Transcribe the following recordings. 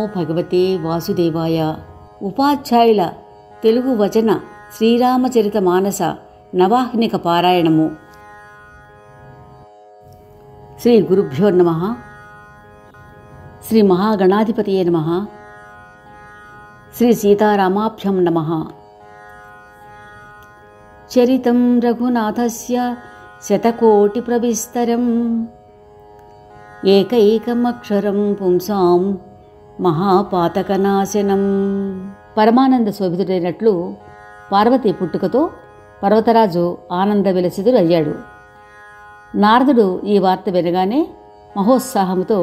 భగవతే వాసుదేవాయ. ఉపాధ్యాయుల తెలుగు వచన శ్రీరామచరిత మానస నవాహ్నిక పారాయణము. శ్రీ గురుభ్యో నమః. శ్రీ మహాగణాధిపతయే నమః. శ్రీ సీతారామాభ్యం నమః. చరితం రఘునాథస్య శతకోటి ప్రవిస్తరం ఏకైకమక్షరం పుంసాం మహాపాతకనాశనం. పరమానంద శోభితుడైనట్లు పార్వతి పుట్టుకతో పర్వతరాజు ఆనంద విలసితుడు అయ్యాడు. నారదుడు ఈ వార్త వినగానే మహోత్సాహంతో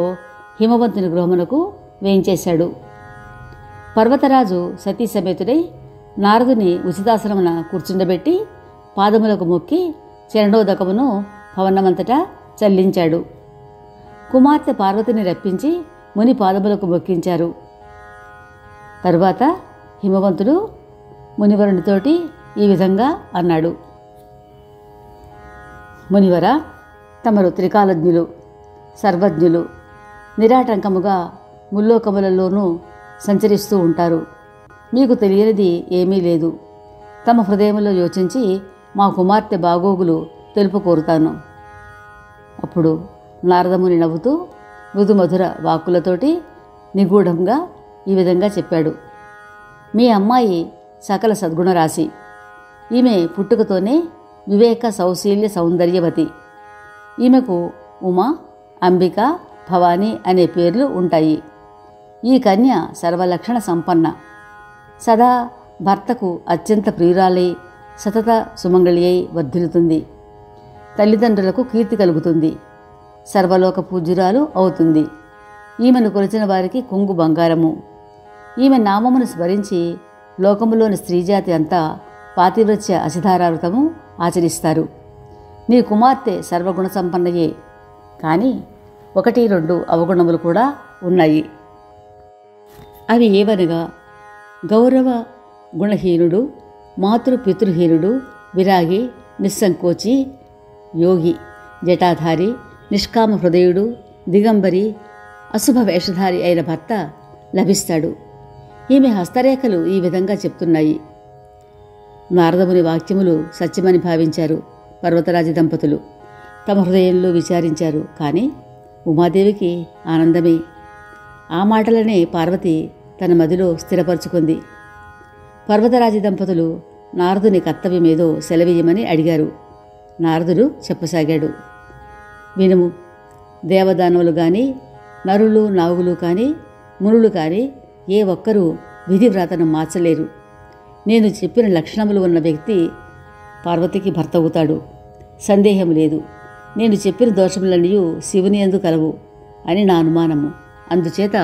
హిమవంతుని గృహమునకు వేయించేశాడు. పర్వతరాజు సతీ సమేతుడై నారదుని ఉచితాసనమున కూర్చుండబెట్టి పాదములకు మొక్కి చరణోదకమును భవనమంతటా చల్లించాడు. కుమార్తె పార్వతిని రప్పించి ముని పాదములకు మొక్కించారు. తరువాత హిమవంతుడు మునివరునితోటి ఈ విధంగా అన్నాడు: మునివర, తమరు త్రికాలజ్ఞులు, సర్వజ్ఞులు, నిరాటంకముగా ముల్లోకములలోనూ సంచరిస్తూ ఉంటారు. మీకు తెలియనిది ఏమీ లేదు. తమ హృదయంలో యోచించి మా కుమార్తె బాగోగులు తెలుపు కోరుతాను. అప్పుడు నారదముని నవ్వుతూ మృదుమధుర వాక్కులతోటి నిగూఢంగా ఈ విధంగా చెప్పాడు: మీ అమ్మాయి సకల సద్గుణరాశి. ఈమె పుట్టుకతోనే వివేక సౌశీల్య సౌందర్యవతి. ఈమెకు ఉమా, అంబిక, భవానీ అనే పేర్లు ఉంటాయి. ఈ కన్య సర్వలక్షణ సంపన్న, సదా భర్తకు అత్యంత ప్రియురాలై సతత సుమంగళి అయి వర్ధిల్లుతుంది. తల్లిదండ్రులకు కీర్తి కలుగుతుంది. సర్వలోక పూజ్యురాలు అవుతుంది. ఈమెను కొలిచిన వారికి కొంగు బంగారము. ఈమె నామమును స్మరించి లోకములోని స్త్రీజాతి అంతా పాతివ్రత్య అసిధారావృతము ఆచరిస్తారు. నీ కుమార్తె సర్వగుణ సంపన్నయే, కానీ 1-2 అవగుణములు కూడా ఉన్నాయి. అవి ఏవనగా గౌరవ గుణహీనుడు, మాతృపితృహీనుడు, విరాగి, నిస్సంకోచి, యోగి, జటాధారి, నిష్కామ హృదయుడు, దిగంబరి, అశుభ వేషధారి అయిన భర్త లభిస్తాడు. ఈమె హస్తరేఖలు ఈ విధంగా చెప్తున్నాయి. నారదముని వాక్యములు సత్యమని భావించారు పర్వతరాజు దంపతులు. తమ హృదయంలో విచారించారు. కానీ ఉమాదేవికి ఆనందమే. ఆ మాటలనే పార్వతి తన మదిలో స్థిరపరుచుకుంది. పర్వతరాజు దంపతులు నారదుని కర్తవ్యమేదో సెలవీయమని అడిగారు. నారదుడు చెప్పసాగాడు: వినుము. దేవదానవులు కానీ, నరులు నాగులు కానీ, మునులు కానీ ఏ ఒక్కరూ విధివ్రాతను మార్చలేరు. నేను చెప్పిన లక్షణములు ఉన్న వ్యక్తి పార్వతికి భర్త అవుతాడు. సందేహం లేదు. నేను చెప్పిన దోషములన్నీ శివుని యందు కలవు అని నా అనుమానము. అందుచేత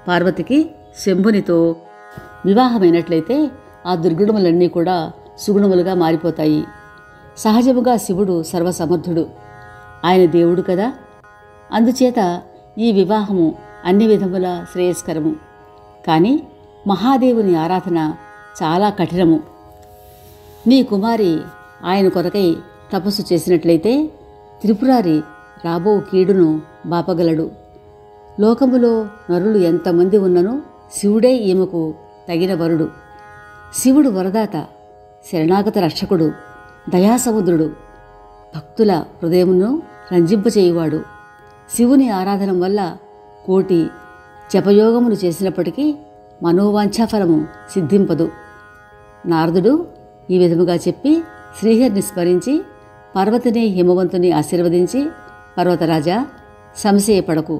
పార్వతికి శంభునితో వివాహమైనట్లయితే ఆ దుర్గుణములన్నీ కూడా సుగుణములుగా మారిపోతాయి. సహజముగా శివుడు సర్వసమర్థుడు. ఆయన దేవుడు కదా. అందుచేత ఈ వివాహము అన్ని విధముల శ్రేయస్కరము. కానీ మహాదేవుని ఆరాధన చాలా కఠినము. నీ కుమారి ఆయన కొరకై తపస్సు చేసినట్లయితే త్రిపురారి రాబో కీడును బాపగలడు. లోకములో నరులు ఎంతమంది ఉన్ననో శివుడే ఈమెకు తగిన వరుడు. శివుడు వరదాత, శరణాగత రక్షకుడు, దయాసముద్రుడు, భక్తుల హృదయమును రంజింపచేయువాడు. శివుని ఆరాధన వల్ల 1,000,000 జపయోగములు చేసినప్పటికీ మనోవాంఛాఫలము సిద్ధింపదు. నారదుడు ఈ విధముగా చెప్పి శ్రీహరిని స్మరించి పార్వతిని హిమవంతుని ఆశీర్వదించి, పర్వతరాజా, సంశయపడకు,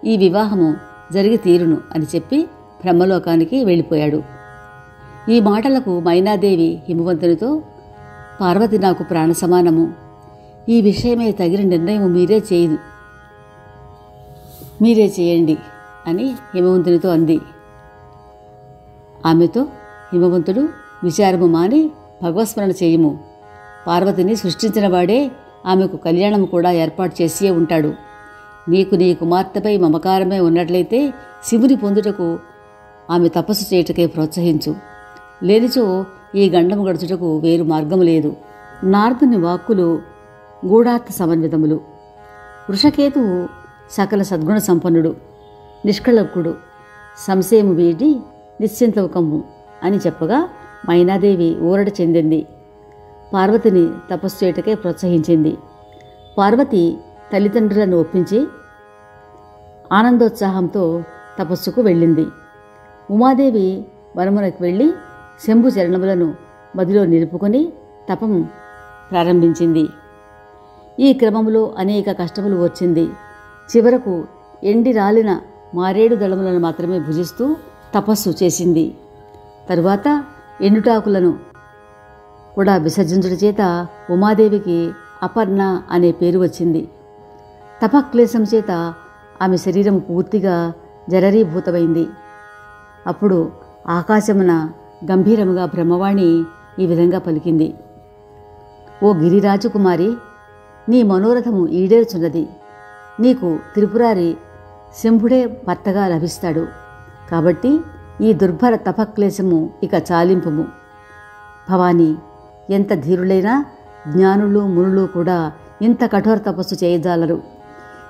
ఈ వివాహము జరిగి తీరును అని చెప్పి బ్రహ్మలోకానికి వెళ్ళిపోయాడు. ఈ మాటలకు మైనాదేవి హిమవంతునితో, పార్వతి నాకు ప్రాణ సమానము. ఈ విషయమై తగిన నిర్ణయం మీరే చేయండి అని హిమవంతునితో అంది. ఆమెతో హిమవంతుడు, విచారము మాని భగవస్మరణ చేయుము. పార్వతిని సృష్టించిన వాడే ఆమెకు కళ్యాణము కూడా ఏర్పాటు చేసియే ఉంటాడు. నీకు నీ కుమార్తెపై మమకారమే ఉన్నట్లయితే శివుని పొందుటకు ఆమె తపస్సు చేయుటకే ప్రోత్సహించు. లేనిచో ఈ గండము గడుచుటకు వేరు మార్గము లేదు. నారదుని వాక్కులు గూఢార్థ సమన్వితములు. వృషకేతువు సకల సద్గుణ సంపన్నుడు, నిష్కళంకుడు, సంశయము వీడి నిశ్చింతవు కమ్ము అని చెప్పగా మైనాదేవి ఊరట చెందింది. పార్వతిని తపస్సు చేయటకే ప్రోత్సహించింది. పార్వతి తల్లిదండ్రులను ఒప్పించి ఆనందోత్సాహంతో తపస్సుకు వెళ్ళింది. ఉమాదేవి వనమునకు వెళ్ళి శంభు చరణములను మదిలో నిలుపుకొని తపం ప్రారంభించింది. ఈ క్రమంలో అనేక కష్టములు వచ్చింది. చివరకు ఎండి రాలిన మారేడు దళములను మాత్రమే భుజిస్తూ తపస్సు చేసింది. తరువాత ఎండుటాకులను కూడా విసర్జించుట చేత ఉమాదేవికి అపర్ణ అనే పేరు వచ్చింది. తపక్లేశం చేత ఆమె శరీరం పూర్తిగా జరరీభూతమైంది. అప్పుడు ఆకాశమున గంభీరముగా బ్రహ్మవాణి ఈ విధంగా పలికింది. ఓ గిరిరాజకుమారి, నీ మనోరథము ఈడేరుచున్నది. నీకు త్రిపురారి శంభుడే భర్తగా లభిస్తాడు. కాబట్టి ఈ దుర్భర తపక్లేశము ఇక చాలింపుము. భవానీ, ఎంత ధీరులైనా జ్ఞానులు మునులు కూడా ఇంత కఠోర తపస్సు చేయజాలరు.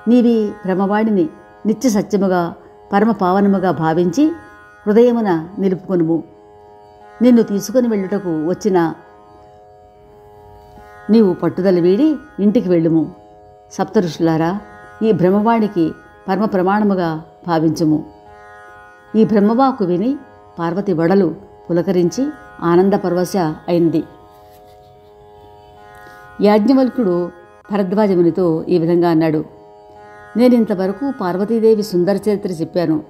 నీవి బ్రహ్మవాణిని నిత్య సత్యముగా పరమ పావనముగా భావించి హృదయమున నిలుపుకొనుము. నిన్ను తీసుకుని వెళ్ళుటకు వచ్చిన నీవు పట్టుదల వీడి ఇంటికి వెళ్ళుము. సప్తఋషులారా, ఈ బ్రహ్మవాణికి పరమ ప్రమాణముగా భావించుము. ఈ బ్రహ్మవాకు విని పార్వతి వడలు పులకరించి ఆనందపరవశ అయింది. యాజ్ఞవల్కుడు భరద్వాజమునితో ఈ విధంగా అన్నాడు. నేనింతవరకు పార్వతీదేవి సుందర చరిత్ర చెప్పాను.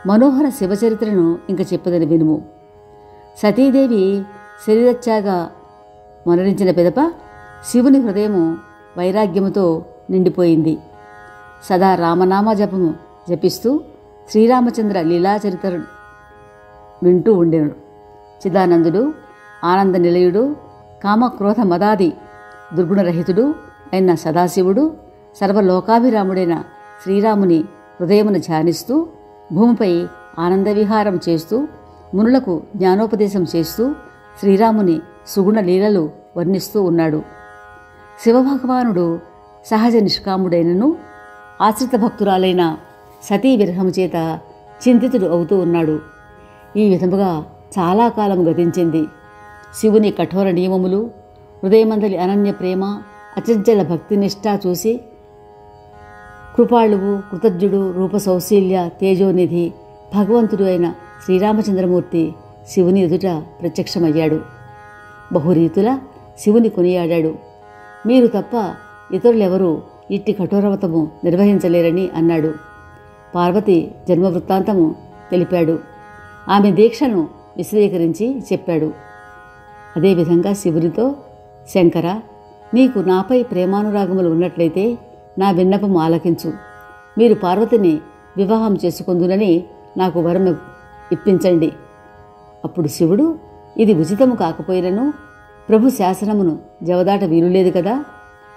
మనోహర శివచరిత్రను ఇంక చెప్పదని వినుము. సతీదేవి శరీరత్యాగా మరణించిన పిదప శివుని హృదయము వైరాగ్యముతో నిండిపోయింది. సదా రామనామ జపము జపిస్తూ శ్రీరామచంద్ర లీలాచరిత్ర వింటూ ఉండెను. చిదానందుడు, ఆనంద నిలయుడు, కామక్రోధ మదాది దుర్గుణరహితుడు అయిన సదాశివుడు సర్వలోకాభిరాముడైన శ్రీరాముని హృదయమును ధ్యానిస్తూ భూమిపై ఆనందవిహారం చేస్తూ మునులకు జ్ఞానోపదేశం చేస్తూ శ్రీరాముని సుగుణ లీలలు వర్ణిస్తూ ఉన్నాడు. శివభగవానుడు సహజ నిష్కాముడైనను ఆశ్రిత భక్తురాలైన సతీ విరహము చేత చింతితుడు అవుతూ ఉన్నాడు. ఈ విధముగా చాలా కాలం గతించింది. శివుని కఠోర నియమములు, హృదయమందలి అనన్య ప్రేమ, అచంచల భక్తినిష్ట చూసి కృపాళువు, కృతజ్ఞుడు, రూప సౌశీల్య, తేజోనిధి భగవంతుడు అయిన శ్రీరామచంద్రమూర్తి శివుని ఎదుట ప్రత్యక్షమయ్యాడు. బహురీతుల శివుని కొనియాడాడు. మీరు తప్ప ఇతరులెవరూ ఇట్టి కఠోరవ్రతము నిర్వహించలేరని అన్నాడు. పార్వతి జన్మవృత్తాంతము తెలిపాడు. ఆమె దీక్షను విశదీకరించి చెప్పాడు. అదేవిధంగా శివునితో, శంకర, నీకు నాపై ప్రేమానురాగములు ఉన్నట్లయితే నా విన్నపము ఆలకించు. మీరు పార్వతిని వివాహం చేసుకొందునని నాకు వరం ఇప్పించండి. అప్పుడు శివుడు, ఇది ఉచితము కాకపోయినను ప్రభు శాసనమును జవదాట వీలులేదు కదా.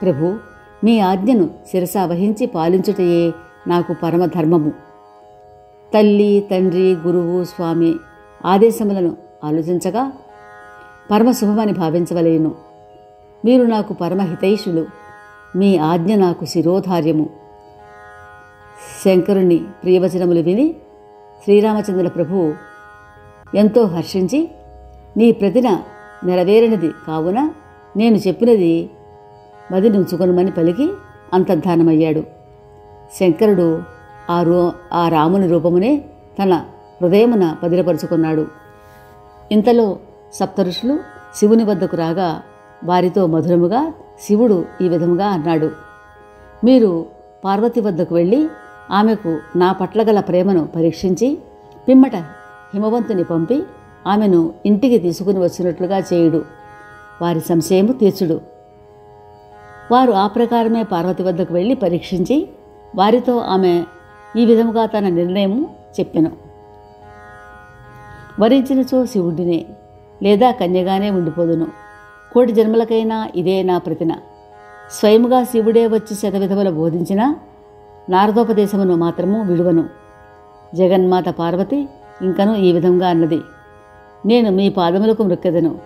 ప్రభు, మీ ఆజ్ఞను శిరసా వహించి పాలించుటయే నాకు పరమధర్మము. తల్లి, తండ్రి, గురువు, స్వామి ఆదేశములను ఆలోచించగా పరమశుభమని భావించవలేను. మీరు నాకు పరమహితైషులు. మీ ఆజ్ఞ నాకు శిరోధార్యము. శంకరుని ప్రియవచనములు విని శ్రీరామచంద్ర ప్రభువు ఎంతో హర్షించి, నీ ప్రతిన నెరవేరినది కావున నేను చెప్పినది మది నుంచుకొనుమని పలికి అంతర్ధానమయ్యాడు. శంకరుడు ఆ రాముని రూపమునే తన హృదయమున పదిలపరుచుకున్నాడు. ఇంతలో సప్తఋషులు శివుని వద్దకు రాగా వారితో మధురముగా శివుడు ఈ విధముగా అన్నాడు. మీరు పార్వతి వద్దకు వెళ్ళి ఆమెకు నా పట్ల గల ప్రేమను పరీక్షించి పిమ్మట హిమవంతుని పంపి ఆమెను ఇంటికి తీసుకుని వచ్చినట్లుగా చేయుడు. వారి సంశయము తీర్చుడు. వారు ఆ ప్రకారమే పార్వతి వద్దకు వెళ్ళి పరీక్షించి వారితో ఆమె ఈ విధముగా తన నిర్ణయము చెప్పెను. వరించినచో శివుడినే, లేదా కన్యగానే ఉండిపోదును. కోటి జన్మలకైనా ఇదే నా ప్రతిన. స్వయముగా శివుడే వచ్చి శతవిధముల బోధించిన నారదోపదేశమును మాత్రము విడువను. జగన్మాత పార్వతి ఇంకను ఈ విధంగా అన్నది. నేను మీ పాదములకు మృక్కెదను.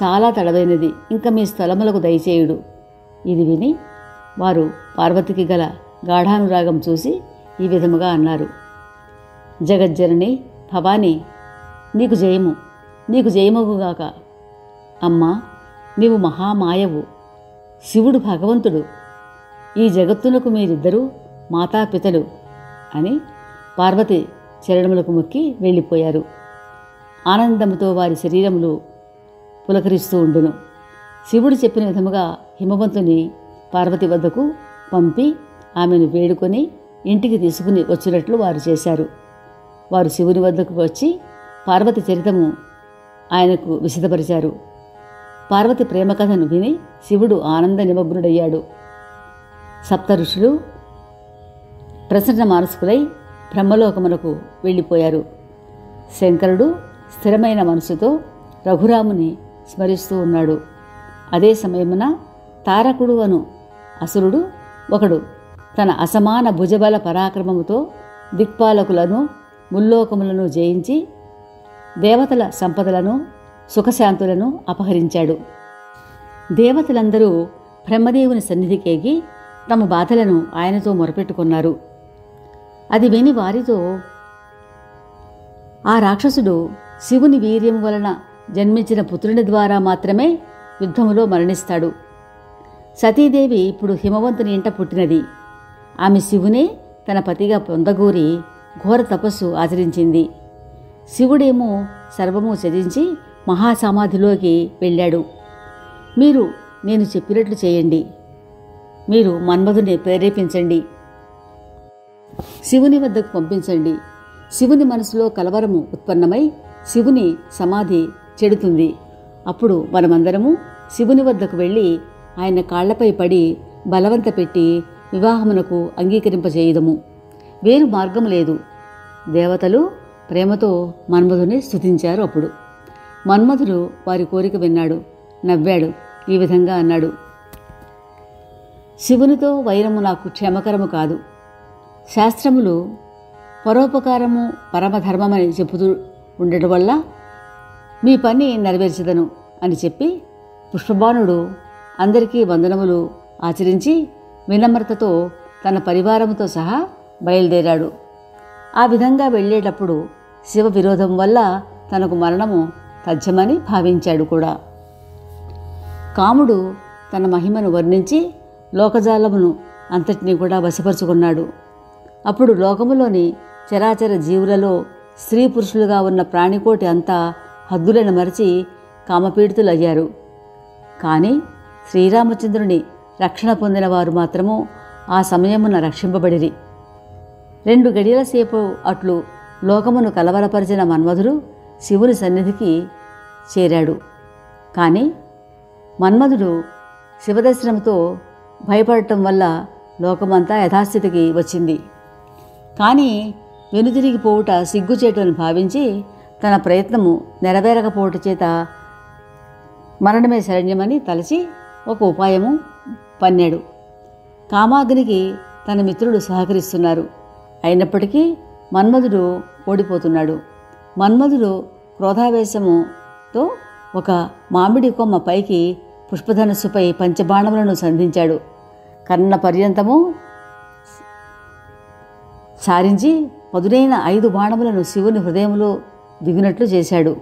చాలా తడవైనది. ఇంకా మీ స్థలములకు దయచేయుడు. ఇది విని వారు పార్వతికి గల గాఢానురాగం చూసి ఈ విధముగా అన్నారు. జగజ్జనని భవానీ, నీకు జయము, నీకు జయమగుగాక. అమ్మా, నీవు మహామాయవు, శివుడు భగవంతుడు, ఈ జగత్తునకు మీరిద్దరూ మాతాపితలు అని పార్వతి చరణములకు మొక్కి వెళ్ళిపోయారు. ఆనందముతో వారి శరీరములు పులకరిస్తూ ఉండును. శివుడు చెప్పిన విధముగా హిమవంతుని పార్వతి వద్దకు పంపి ఆమెను వేడుకొని ఇంటికి తీసుకుని వచ్చినట్లు వారు చేశారు. వారు శివుని వద్దకు వచ్చి పార్వతి చరితము ఆయనకు విశదపరిచారు. పార్వతి ప్రేమ కథను విని శివుడు ఆనంద నిమగ్నుడయ్యాడు. సప్త ఋషులు ప్రసన్న మానసికులై బ్రహ్మలోకమునకు వెళ్ళిపోయారు. శంకరుడు స్థిరమైన మనసుతో రఘురాముని స్మరిస్తూ ఉన్నాడు. అదే సమయమున తారకుడు అను అసురుడు ఒకడు తన అసమాన భుజబల పరాక్రమముతో దిక్పాలకులను ముల్లోకములను జయించి దేవతల సంపదలను సుఖశాంతులను అపహరించాడు. దేవతలందరూ బ్రహ్మదేవుని సన్నిధికేగి తమ బాధలను ఆయనతో మొరపెట్టుకున్నారు. అది విని వారితో, ఆ రాక్షసుడు శివుని వీర్యం వలన జన్మించిన పుత్రుని ద్వారా మాత్రమే యుద్ధములో మరణిస్తాడు. సతీదేవి ఇప్పుడు హిమవంతుని ఇంట పుట్టినది. ఆమె శివునే తన పతిగా పొందగూరి ఘోర తపస్సు ఆచరించింది. శివుడేమో సర్వము త్యజించి మహాసమాధిలోకి వెళ్ళాడు. మీరు నేను చెప్పినట్లు చేయండి, మీరు మన్మధుని ప్రేరేపించండి, శివుని వద్దకు పంపించండి. శివుని మనసులో కలవరము ఉత్పన్నమై శివుని సమాధి చెడుతుంది. అప్పుడు మనమందరము శివుని వద్దకు వెళ్ళి ఆయన కాళ్లపై పడి బలవంత పెట్టి వివాహమునకు అంగీకరింపచేయుదము. వేరు మార్గం లేదు. దేవతలు ప్రేమతో మన్మధుని స్తుతించారు. అప్పుడు మన్మధుడు వారి కోరిక విన్నాడు, నవ్వాడు. ఈ విధంగా అన్నాడు: శివునితో వైరము నాకు క్షేమకరము కాదు. శాస్త్రములు పరోపకారము పరమధర్మమని చెబుతూ ఉండటం వల్ల మీ పని నెరవేర్చదను అని చెప్పి పుష్పబాణుడు అందరికీ వందనములు ఆచరించి వినమ్రతతో తన పరివారముతో సహా బయలుదేరాడు. ఆ విధంగా వెళ్ళేటప్పుడు శివ విరోధం వల్ల తనకు మరణము తథ్యమని భావించాడు కూడా. కాముడు తన మహిమను వర్ణించి లోకజాలమును అంతటినీ కూడా వశపరుచుకున్నాడు. అప్పుడు లోకములోని చరాచర జీవులలో స్త్రీ పురుషులుగా ఉన్న ప్రాణికోటి అంతా హద్దులను మరచి కామపీడితులయ్యారు. కానీ శ్రీరామచంద్రుని రక్షణ పొందిన వారు మాత్రము ఆ సమయమున రక్షింపబడిరి. 2 గడియల సేపు అట్లు లోకమును కలవరపరిచిన మన్మధుడు శివుని సన్నిధికి చేరాడు. కానీ మన్మధుడు శివదర్శనంతో భయపడటం వల్ల లోకమంతా యథాస్థితికి వచ్చింది. కానీ వెనుతిరిగిపోవుట సిగ్గుచేటుని భావించి తన ప్రయత్నము నెరవేరకపోవట చేత మరణమే శరణ్యమని తలచి ఒక ఉపాయము పన్నాడు. కామాగ్నికి తన మిత్రుడు సహకరిస్తున్నారు. అయినప్పటికీ మన్మధుడు ఓడిపోతున్నాడు. మన్మధుడు క్రోధావేశముతో ఒక మామిడి కొమ్మ పైకి పుష్పధనస్సుపై పంచబాణములను సంధించాడు. కర్ణ పర్యంతము సారించి పదునైన 5 బాణములను శివుని హృదయంలో దిగినట్లు చేశాడు.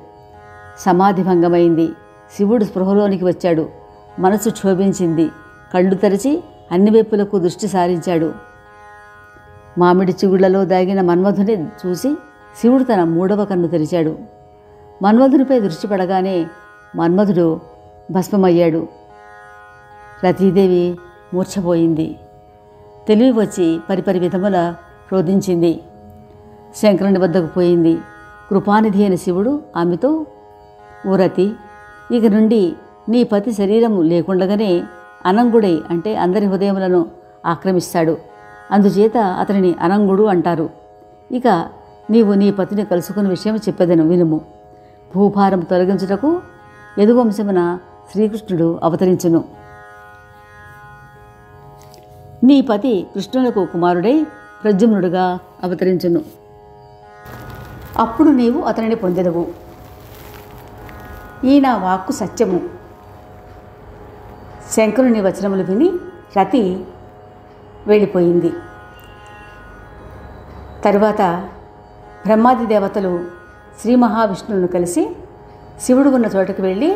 సమాధి భంగమైంది. శివుడు స్పృహలోనికి వచ్చాడు. మనసు క్షోభించింది. కళ్ళు తెరిచి అన్ని వైపులకు దృష్టి సారించాడు. మామిడి చిగుళ్లలో దాగిన మన్మధుని చూసి శివుడు తన 3వ కన్ను తెరిచాడు. మన్మధునిపై దృష్టి పడగానే మన్మధుడు భస్మమయ్యాడు. రతీదేవి మూర్ఛపోయింది. తెలివి వచ్చి పరిపరి విధముల రోధించింది. శంకరుని వద్దకు పోయింది. కృపానిధి అయిన శివుడు ఆమెతో, ఓ రతి, ఇక నుండి నీ పతి శరీరము లేకుండగానే అనంగుడై అంటే అందరి హృదయములను ఆక్రమిస్తాడు. అందుచేత అతనిని అనంగుడు అంటారు. ఇక నీవు నీ పతిని కలుసుకున్న విషయం చెప్పెదను వినుము. భూభారం తొలగించుటకు యదువంశమున శ్రీకృష్ణుడు అవతరించును. నీ పతి కృష్ణులకు కుమారుడై ప్రద్యుమ్నుడుగా అవతరించును. అప్పుడు నీవు అతనిని పొందెదవు. ఈ నా వాక్కు సత్యము. శంకరుని వచనములు విని రతి వెళ్ళిపోయింది. తరువాత బ్రహ్మాది దేవతలు శ్రీ మహావిష్ణువును కలిసి శివుడు ఉన్న చోటకు వెళ్ళి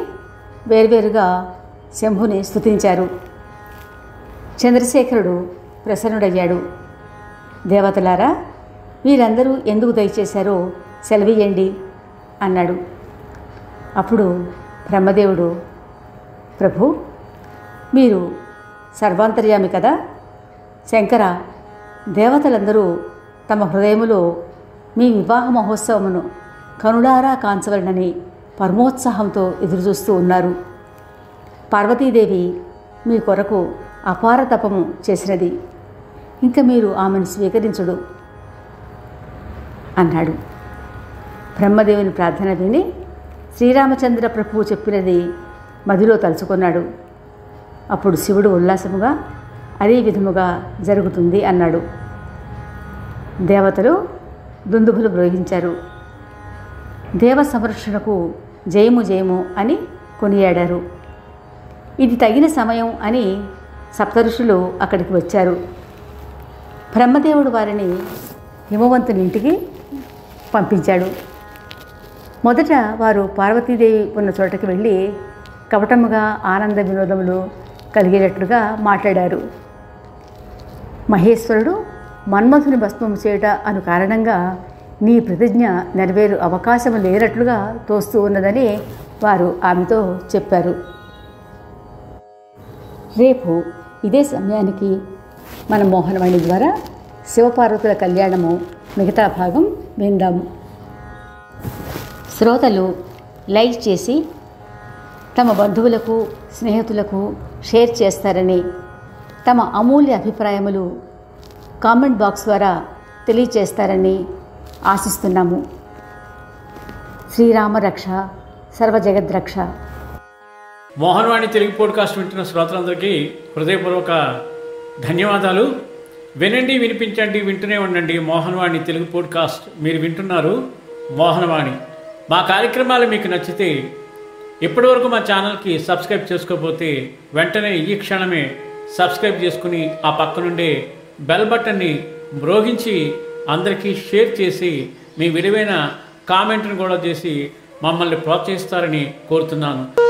వేర్వేరుగా శంభుని స్తుతించారు. చంద్రశేఖరుడు ప్రసన్నుడయ్యాడు. దేవతలారా, మీరందరూ ఎందుకు దయచేశారో సెలవియ్యండి అన్నాడు. అప్పుడు బ్రహ్మదేవుడు, ప్రభు, మీరు సర్వాంతర్యామి కదా. శంకర, దేవతలందరూ తమ హృదయములో మీ వివాహ మహోత్సవమును కనులారా కాంచవలనని పరమోత్సాహంతో ఎదురుచూస్తూ ఉన్నారు. పార్వతీదేవి మీ కొరకు అపార తపము చేసినది. ఇంకా మీరు ఆమెను స్వీకరించుడు అన్నాడు. బ్రహ్మదేవుని ప్రార్థన విని శ్రీరామచంద్ర ప్రభువు చెప్పినది మదిలో తలుచుకున్నాడు. అప్పుడు శివుడు ఉల్లాసముగా అదే విధముగా జరుగుతుంది అన్నాడు. దేవతలు దుందుభులు మ్రోగించారు. దేవ సంరక్షణకు జయము జయము అని కొనియాడారు. ఇది తగిన సమయం అని సప్తఋషులు అక్కడికి వచ్చారు. బ్రహ్మదేవుడు వారిని హిమవంతుని ఇంటికి పంపించాడు. మొదట వారు పార్వతీదేవి ఉన్న చోటకి వెళ్ళి కపటముగా ఆనంద వినోదములు కలిగేటట్లుగా మాట్లాడారు. మహేశ్వరుడు మన్మథుని భస్మము చేయుట అను కారణంగా నీ ప్రతిజ్ఞ నెరవేరు అవకాశం లేనట్లుగా తోస్తూ ఉన్నదని వారు ఆమెతో చెప్పారు. రేపు ఇదే సమయానికి మన మోహనవాణి ద్వారా శివపార్వతుల కళ్యాణము మిగతా భాగం విందాము. శ్రోతలు లైక్ చేసి తమ బంధువులకు స్నేహితులకు షేర్ చేస్తారని, తమ అమూల్య అభిప్రాయములు కామెంట్ బాక్స్ ద్వారా తెలియచేస్తారని ఆశిస్తున్నాము. శ్రీరామ రక్ష సర్వజగద్రక్ష. మోహనవాణి తెలుగు పోడ్కాస్ట్ వింటున్న శ్రోతలందరికీ హృదయపూర్వక ధన్యవాదాలు. వినండి, వినిపించండి, వింటూనే ఉండండి. మోహనవాణి తెలుగు పోడ్కాస్ట్ మీరు వింటున్నారు. మోహనవాణి. మా కార్యక్రమాలు మీకు నచ్చితే ఇప్పటివరకు మా ఛానల్కి సబ్స్క్రైబ్ చేసుకోకపోతే వెంటనే ఈ క్షణమే సబ్స్క్రైబ్ చేసుకుని ఆ పక్క నుండే బెల్ బటన్ని మ్రోగించి అందరికీ షేర్ చేసి మీ విలువైన కామెంట్ను కూడా చేసి మమ్మల్ని ప్రోత్సహిస్తారని కోరుతున్నాను.